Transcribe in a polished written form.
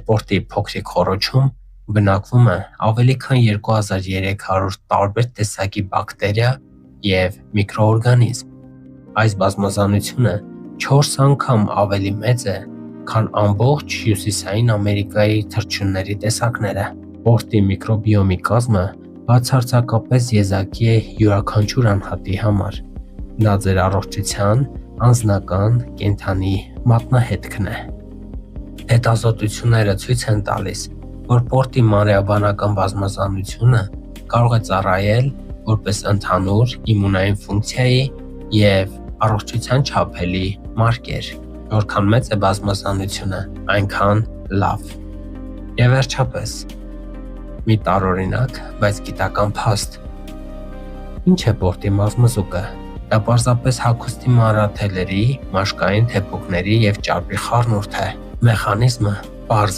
Պորտի փոքրիկ խոռոչում բնակվում է ավելի քան 2300 տարբեր տեսակի բակտերիա և միկրոօրգանիզմ։ Այս բազմազանությունը 4 անգամ ավելի մեծ է, քան ամբողջ Հյուսիսային Ամերիկայի թռչունների տեսակները։ Պորտի միկրոբիոմի կազմը բացարձակապես եզակի է յուրաքանչյուր անհատի համար։ Նա ձեր առողջության անձնական կենդանի մատնահետքն է։ Հետազոտությունները ցույց են տալիս, որ պորտի մանրէաբանական բազմազանությունը կարող է ծառայել որպես ընդհանուր իմունային ֆունկցիայի և առողջության չափելի մարկեր։ Որքան մեծ է բազմազանությունը, այնքան լավ։ Եվ վերջապես, մի տարօրինակ, բայց գիտական փաստ։ Ինչ է պորտի մազմզուկը։ Դա պարզապես հագուստի մանրաթելերի, մաշկային թեփուկների և ճարպի խառնուրդ է։ Մեխանիզմը պարզ